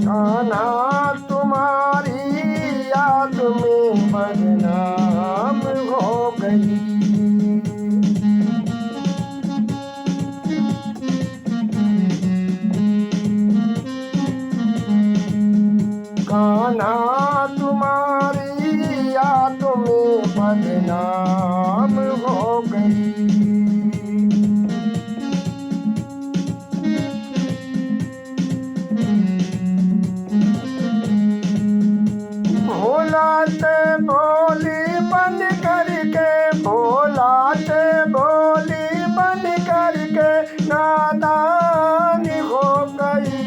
कान्हा तुम्हारी याद में बदनाम हो गई। कान्हा तुम्हारी याद में बदनाम हो गई। भोलाते भोली बन करके, भोलाते भोली बन करके नादान हो गई।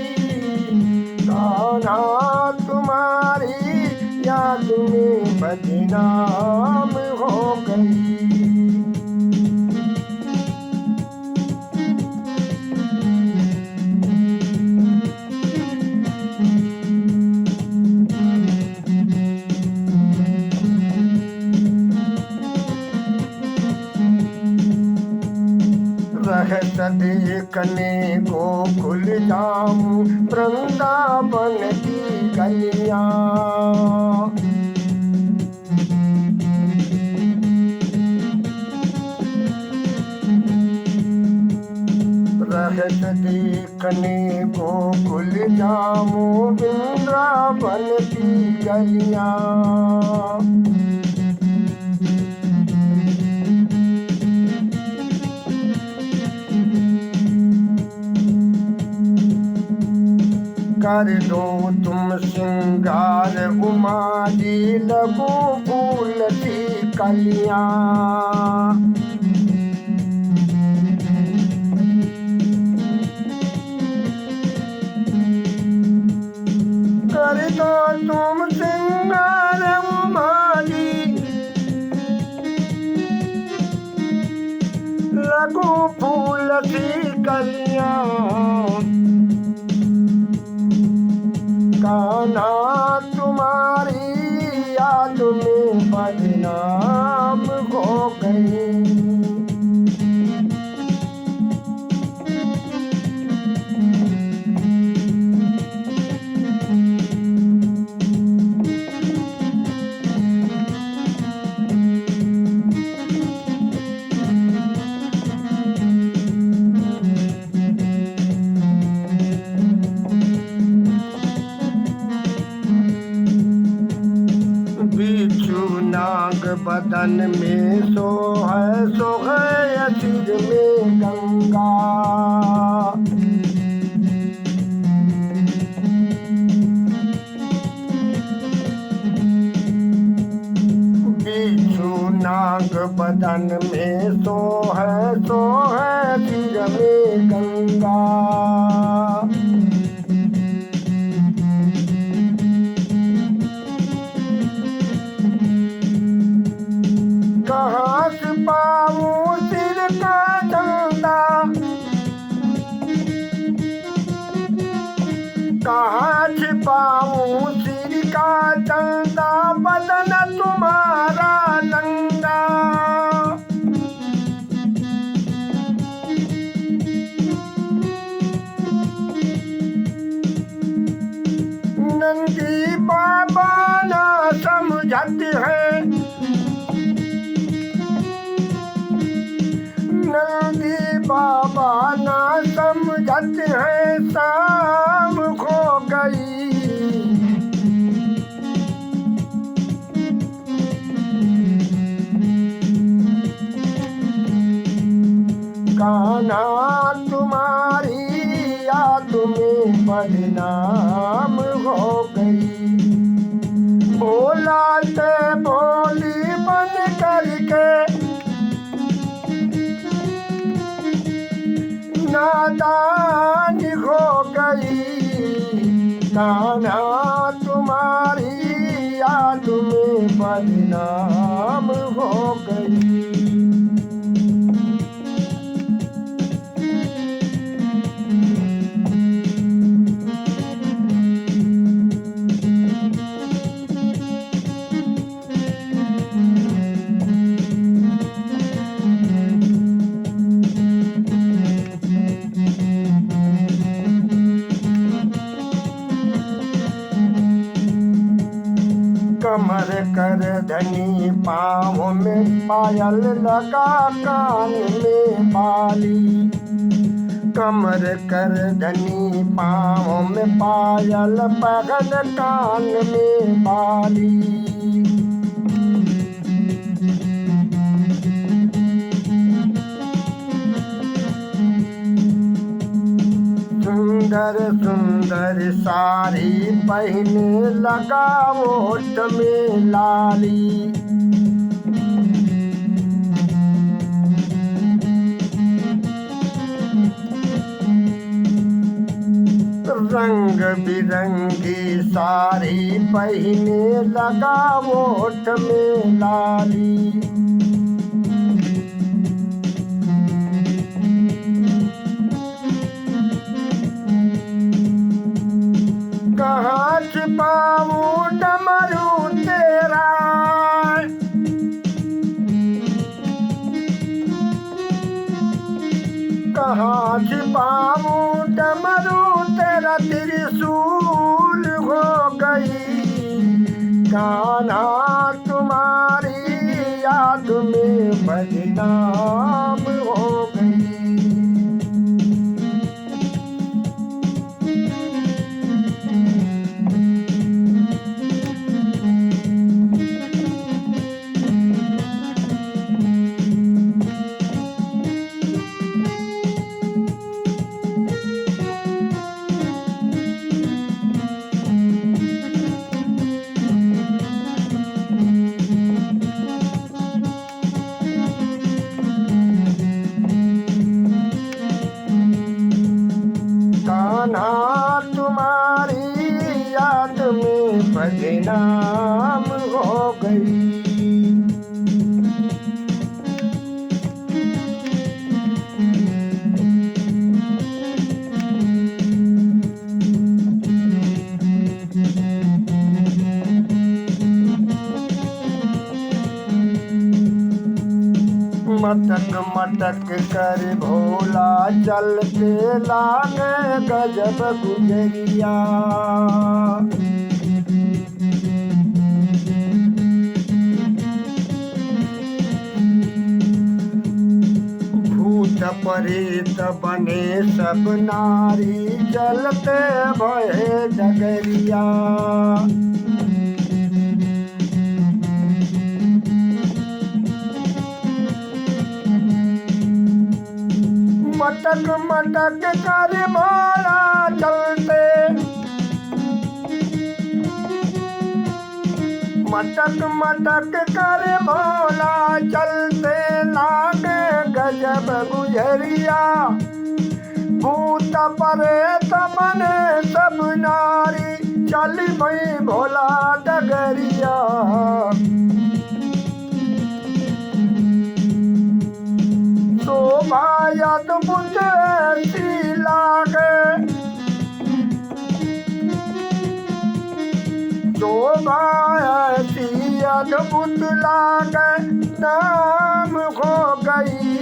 कान्हा तुम्हारी याद में बदनाम हो गई। रहत देखने गोकुल जाऊं, वृंदावन की गलियां। रहत देखने गोकुल जाऊं, वृंदावन की गलियां। कर दो तुम श्रृंगार उमा जी, लगो फूल की कलियां। कर दो तुम श्रृंगार उमा जी, लगो फूल की कलियां। कान्हा तुम्हारी याद में बदनाम हो गई। बिच्छू नाग बदन में सो है सिर में गंगा। बिच्छू नाग बदन में सो है सिर में गंगा। कहाँ छिपाऊं सिर का चंदा, कहाँ छिपाऊं सिर का चंदा, बदन तुम्हारा नंगा। नंदी बाबा ना समझत है, नंदी बाबा ना समझत है, शाम खो गई। कान्हा तुम्हारी याद में बदनाम हो गई। भोलाते भोली बन करके नादान हो गई। कान्हा तुम्हारी याद में बदनाम हो गई। धनी पाँव में पायल लगा कान में बाली। कमर कर धनी पाँव में पायल पहन कान में बाली। सुंदर सुंदर साड़ी पहने लगा ओठ में लाली। रंग बिरंगी साड़ी पहने लगा ओठ में लाली। कहाँ छिपाऊं डमरू तेरा, कहाँ छिपाऊं डमरू तेरा, त्रिशूल हो गई कान्हा तुम्हारी याद में बदनाम हो गई। कान्हा तुम्हारी याद में बदनाम हो गई। मटक मटक कर भोला चलते लागे गजब गुजरिया। भूत प्रेत बने सब नारी चलते भये डगरिया। मटक मटक कर भोला चलते, मटक मटक कर भोला चलते लागे गजब गुजरिया। भूत प्रेत बने सब नारी चली भई भोला डगरिया। शोभा अद्भुत ऐसी लागे, शोभा ऐसी अद्भुत लागे नाम हो गई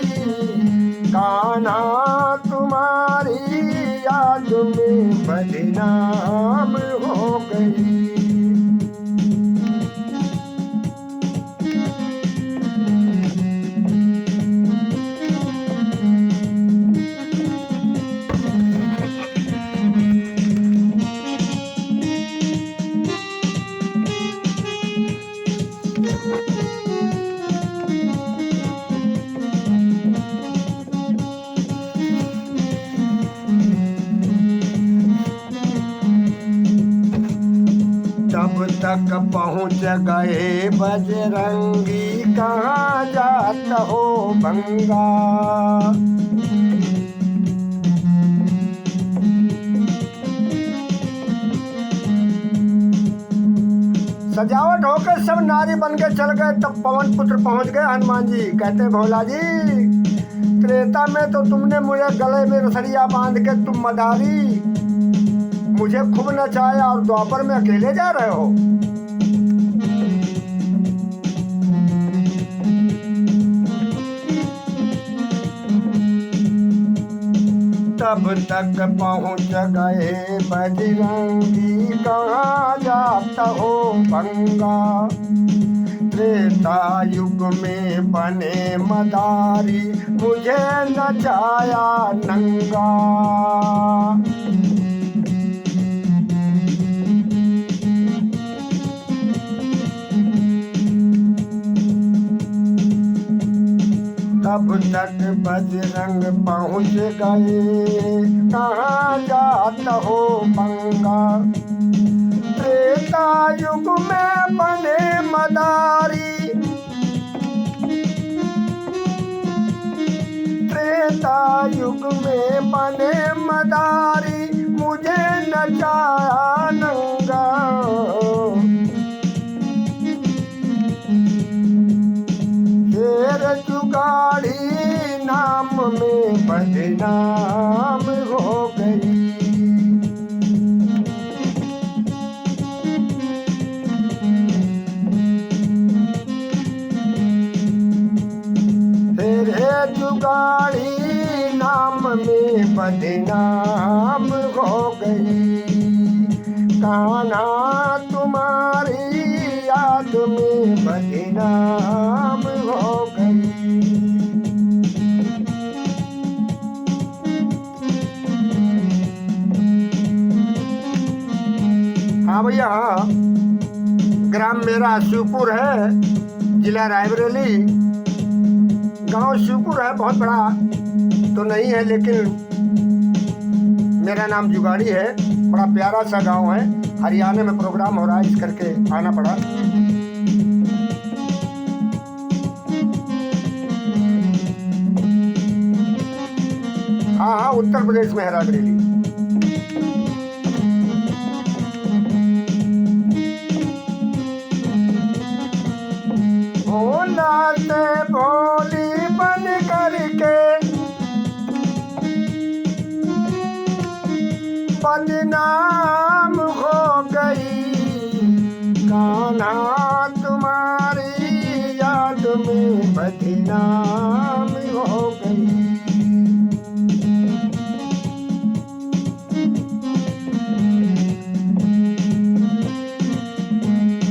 कान्हा तुम्हारी याद में बदनाम हो गई। तब तक पहुँच गए बजरंगी, कहाँ जात हो बंगा। सजावट होकर सब नारी बन के चल गए। तब पवन पुत्र पहुँच गए हनुमान जी। कहते भोला जी, त्रेता में तो तुमने मुझे गले में रसड़िया बांध के तुम मदारी मुझे खूब नचाया, और द्वापर में अकेले जा रहे हो। तब तक पहुँच गए बजरंगी, कहाँ जाता हो बंगा। त्रेता युग में बने मदारी, मुझे नचाया नंगा। तब तक बजरंग पहुँच गए, कहाँ जात हो पंगा। त्रेता युग में बने मदारी, त्रेता युग में बने मदारी, मुझे नचाया नंगा। शेर जुगाड़ी नाम में बदनाम हो गई। शेर जुगाड़ी नाम में बदनाम हो गई। कान्हा तुम्हारी याद में बदनाम हो गई। हाँ भैया, हाँ, ग्राम मेरा शिवपुर है, जिला रायबरेली। गांव शिवपुर है, बहुत बड़ा तो नहीं है, लेकिन मेरा नाम जुगाड़ी है। बड़ा प्यारा सा गांव है। हरियाणा में प्रोग्राम हो रहा है, इस करके आना पड़ा। हाँ हाँ, उत्तर प्रदेश में है रायबरेली। भोला से भोली बन करके बदनाम हो गई। कान्हा तुम्हारी याद में बदनाम हो गई।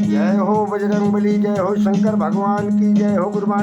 जय हो बजरंगबली, जय हो शंकर भगवान की, जय हो गुरुमान।